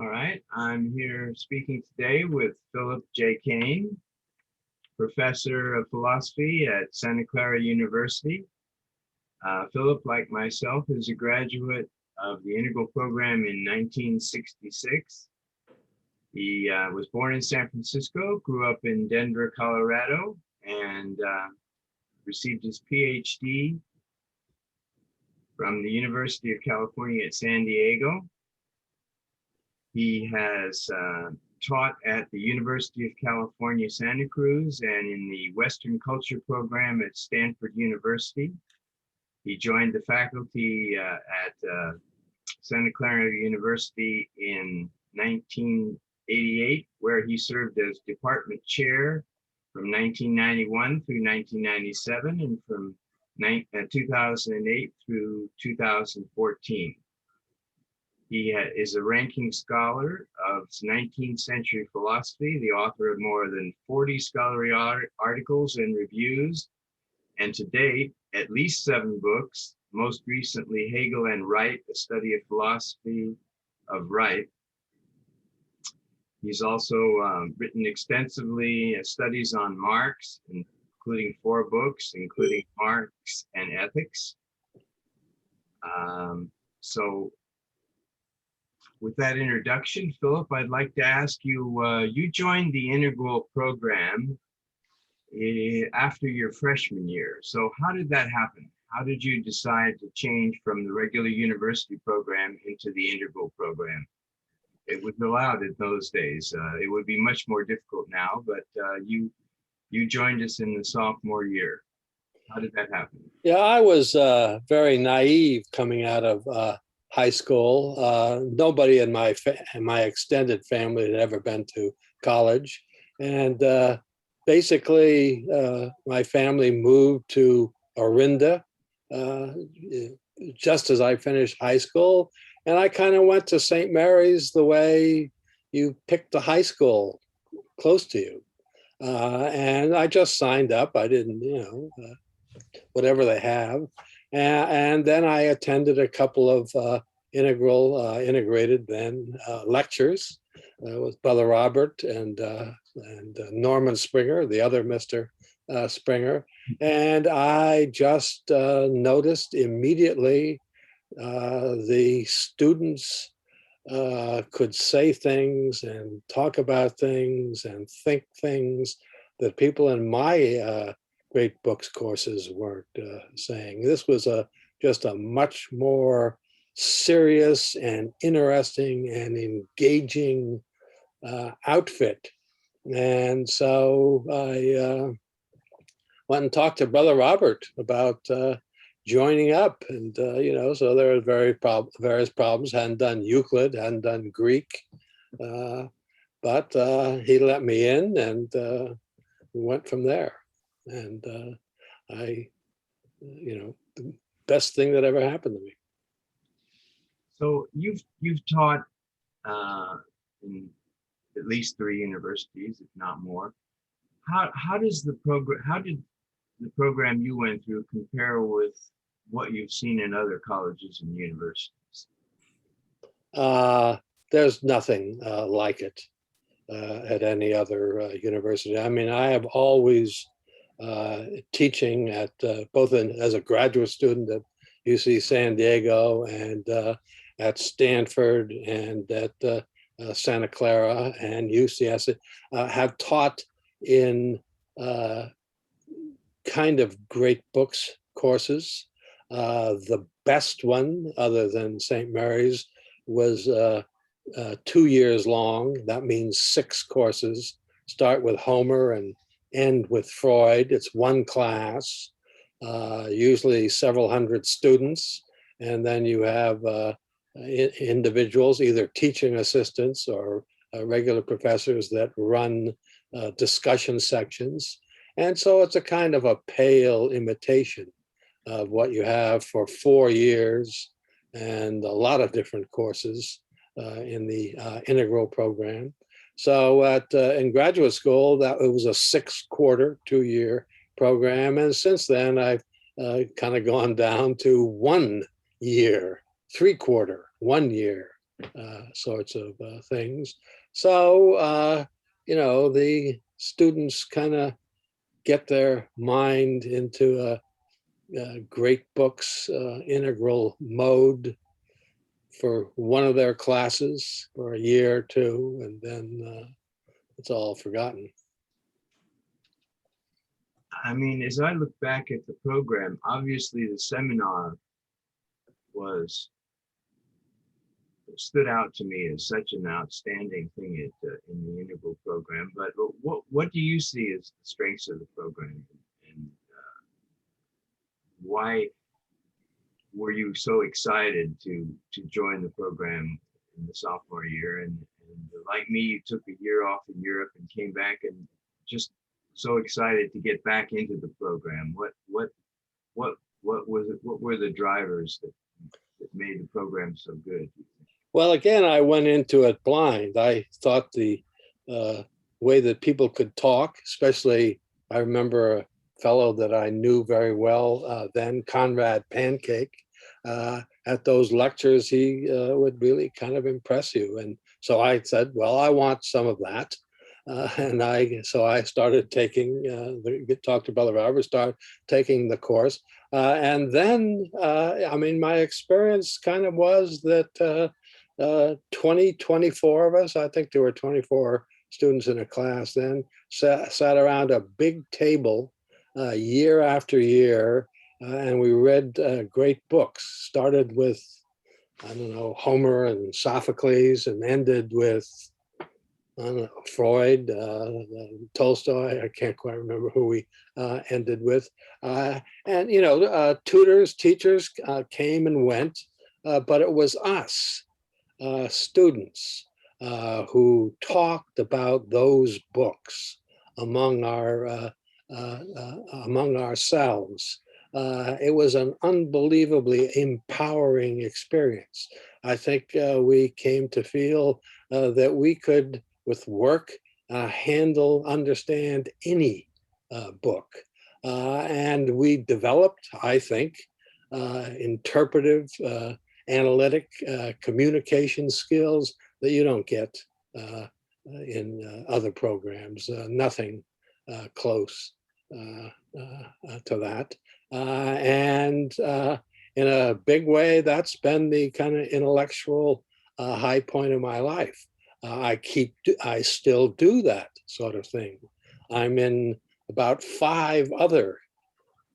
All right, I'm here speaking today with Philip J. Kain, professor of philosophy at Santa Clara University. Philip, like myself, is a graduate of the Integral Program in 1966. He was born in San Francisco, grew up in Denver, Colorado, and received his PhD from the University of California at San Diego. He has taught at the University of California, Santa Cruz, and in the Western Culture program at Stanford University. He joined the faculty at Santa Clara University in 1988, where he served as department chair from 1991 through 1997 and from 2008 through 2014. He is a ranking scholar of 19th century philosophy, the author of more than 40 scholarly articles and reviews, and to date, at least 7 books, most recently Hegel and Right, A Study of Philosophy of Right. He's also written extensively studies on Marx, including 4 books, including Marx and Ethics. With that introduction, Philip, I'd like to ask you, you joined the Integral program after your freshman year. So how did that happen? How did you decide to change from the regular university program into the Integral program? It was allowed in those days. It would be much more difficult now, but you joined us in the sophomore year. How did that happen? Yeah, I was very naive coming out of high school. Nobody in my extended family had ever been to college. And basically, my family moved to Orinda just as I finished high school. And I kind of went to St. Mary's the way you picked a high school close to you. And I just signed up. I didn't, whatever they have. And then I attended a couple of integrated lectures with Brother Robert and Norman Springer, the other Mr. Springer. And I just noticed immediately the students could say things and talk about things and think things that people in my great books courses weren't saying. This was just a much more serious and interesting and engaging outfit. And so I went and talked to Brother Robert about joining up. And, so there were various problems. Hadn't done Euclid, hadn't done Greek. But he let me in and we went from there. And the best thing that ever happened to me. So you've taught in at least 3 universities, if not more. How did the program you went through compare with what you've seen in other colleges and universities? There's nothing like it at any other university. I mean, I have always teaching at both as a graduate student at UC San Diego and at Stanford and at Santa Clara and UCS, have taught in kind of great books courses. The best one, other than St. Mary's, was 2 years long. That means 6 courses. Start with Homer and end with Freud. It's one class, usually several hundred students. And then you have individuals, either teaching assistants or regular professors that run discussion sections. And so it's a kind of a pale imitation of what you have for 4 years and a lot of different courses in the Integral program. So in graduate school, it was a 6-quarter, 2-year program. And since then, I've kind of gone down to 1 year, 3-quarter, 1 year sorts of things. So, the students kind of get their mind into great books integral mode for one of their classes for a year or two, and then it's all forgotten. I mean, as I look back at the program, obviously the seminar stood out to me as such an outstanding thing in the integral program. But what do you see as the strengths of the program, and why were you so excited to join the program in the sophomore year? And like me, you took a year off in Europe and came back, and just so excited to get back into the program. What was it? What were the drivers that made the program so good? Well, again, I went into it blind. I thought the way that people could talk, especially, I remember a fellow that I knew very well then, Conrad Pancake, at those lectures, he would really kind of impress you. And so I said, well, I want some of that. So I started taking, talked to Brother Robert, started taking the course. And then, I mean, my experience kind of was that 24 of us, I think there were 24 students in a class then, sat around a big table year after year, and we read great books. Started with, I don't know, Homer and Sophocles, and ended with, I don't know, Freud, Tolstoy. I can't quite remember who we ended with. And, tutors, teachers came and went, but it was us, students, who talked about those books among ourselves. It was an unbelievably empowering experience. I think we came to feel that we could, with work, understand any book. And we developed, I think, interpretive, analytic communication skills that you don't get in other programs. Nothing close to that. And in a big way, that's been the kind of intellectual high point of my life. I still do that sort of thing. I'm in about 5 other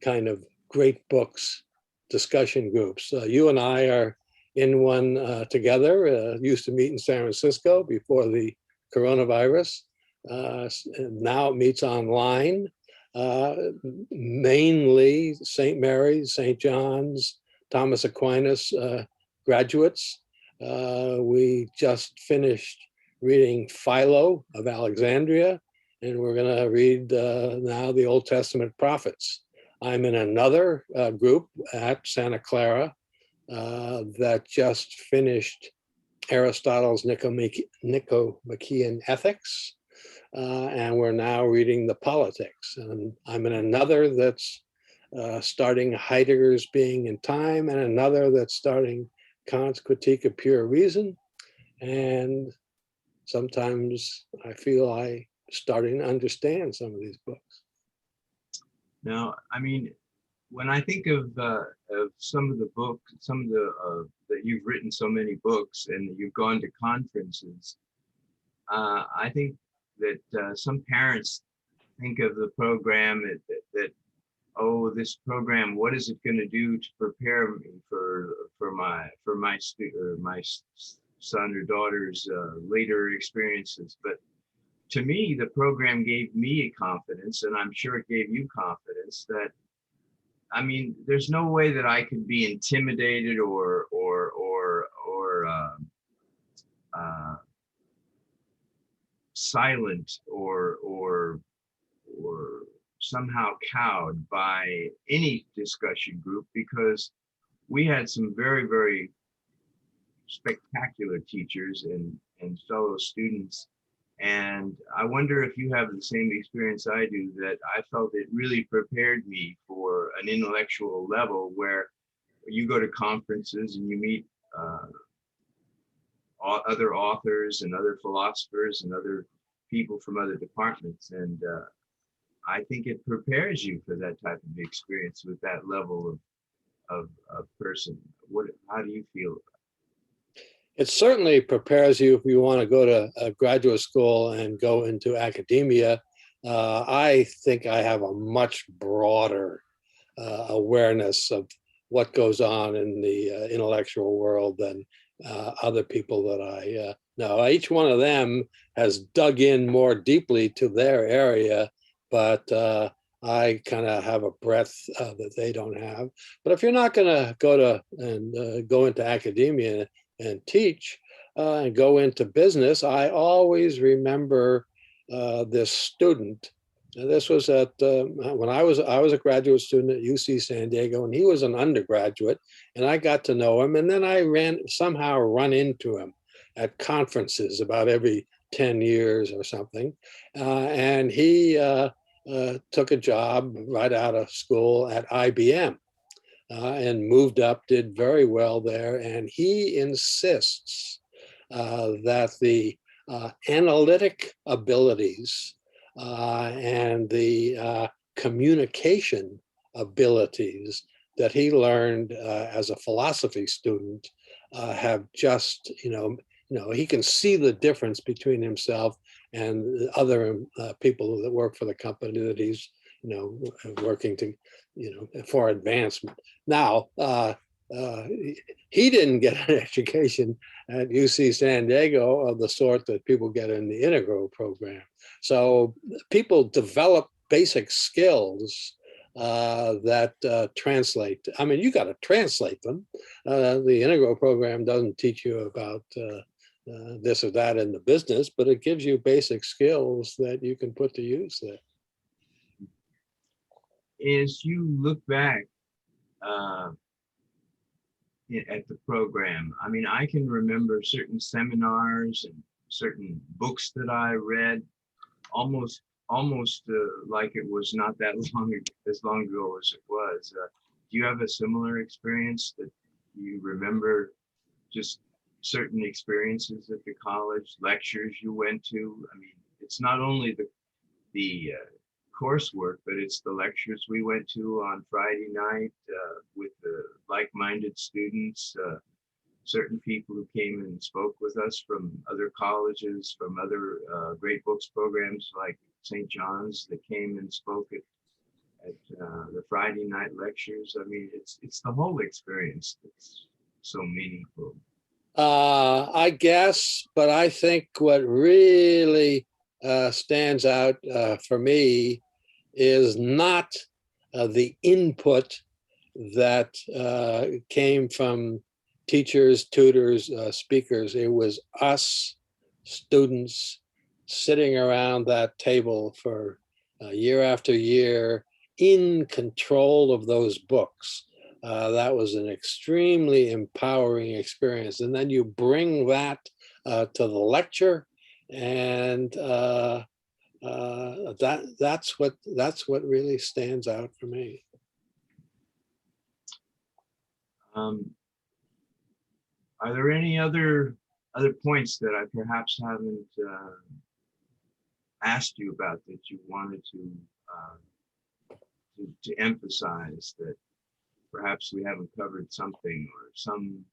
kind of great books discussion groups. You and I are in one together. Used to meet in San Francisco before the coronavirus. Now it meets online, mainly St. Mary's, St. John's, Thomas Aquinas graduates. We just finished reading Philo of Alexandria, and we're going to read now the Old Testament prophets. I'm in another group at Santa Clara that just finished Aristotle's Nicomachean Ethics, and we're now reading the Politics. And I'm in another that's starting Heidegger's Being in Time, and another that's starting Kant's Critique of Pure Reason. And sometimes I feel I'm starting to understand some of these books. Now, I mean, when I think of some of the books, that you've written so many books and you've gone to conferences, I think that some parents think of the program that oh, this program, what is it going to do to prepare me for my son or daughter's later experiences? But to me, the program gave me confidence, and I'm sure it gave you confidence that, I mean, there's no way that I could be intimidated or silent or somehow cowed by any discussion group, because we had some very, very spectacular teachers and fellow students. And I wonder if you have the same experience I do, that I felt it really prepared me for an intellectual level where you go to conferences and you meet other authors and other philosophers and other people from other departments. And I think it prepares you for that type of experience with that level of person. How do you feel? It certainly prepares you if you want to go to a graduate school and go into academia. I think I have a much broader awareness of what goes on in the intellectual world than other people that I know. Each one of them has dug in more deeply to their area, but I kind of have a breadth that they don't have. But if you're not going to go into academia and teach and go into business, I always remember this student. And this was at when I was a graduate student at UC San Diego, and he was an undergraduate, and I got to know him. And then I somehow run into him at conferences about every 10 years or something. And he took a job right out of school at IBM. And moved up, did very well there. And he insists that the analytic abilities and the communication abilities that he learned as a philosophy student have just, he can see the difference between himself and the other people that work for the company that he's, working to, for advancement. Now, he didn't get an education at UC San Diego of the sort that people get in the Integral program. So people develop basic skills that translate. I mean, you got to translate them. The Integral program doesn't teach you about this or that in the business, but it gives you basic skills that you can put to use there. As you look back at the program, I mean, I can remember certain seminars and certain books that I read almost like it was not that as long ago as it was. Do you have a similar experience that you remember, just certain experiences at the college, lectures you went to? I mean, it's not only the coursework, but it's the lectures we went to on Friday night with the like-minded students, certain people who came and spoke with us from other colleges, from other great books programs like St. John's that came and spoke at the Friday night lectures. I mean, it's the whole experience that's so meaningful. I guess, but I think what really stands out for me is not the input that came from teachers, tutors, speakers. It was us students sitting around that table for year after year in control of those books. That was an extremely empowering experience. And then you bring that to the lecture, and that's what really stands out for me. Are there any other points that I perhaps haven't asked you about that you wanted to emphasize, that perhaps we haven't covered something or some?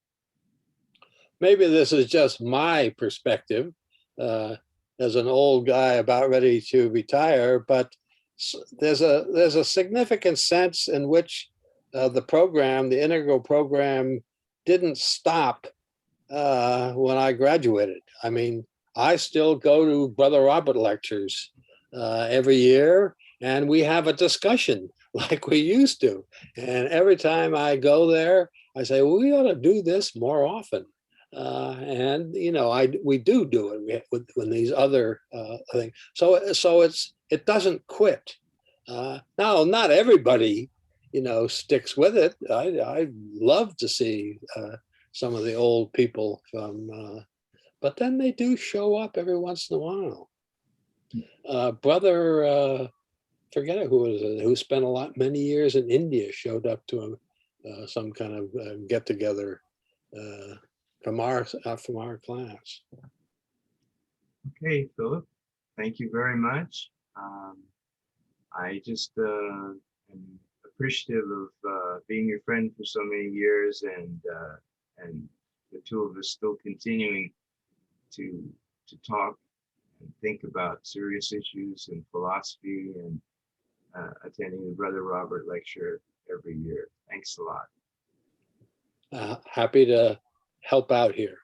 Maybe this is just my perspective as an old guy about ready to retire, but there's a significant sense in which the Integral program didn't stop when I graduated. I mean, I still go to Brother Robert lectures every year, and we have a discussion like we used to. And every time I go there, I say, well, we ought to do this more often. And we do it when these other things. So it doesn't quit. Now, not everybody, sticks with it. I love to see some of the old people but then they do show up every once in a while. Brother, forget it, who spent many years in India, showed up to some kind of get together a from our class. Okay, Philip, thank you very much. I just am appreciative of being your friend for so many years, and the two of us still continuing to talk and think about serious issues and philosophy, and attending the Brother Robert lecture every year. Thanks a lot. Happy to help out here.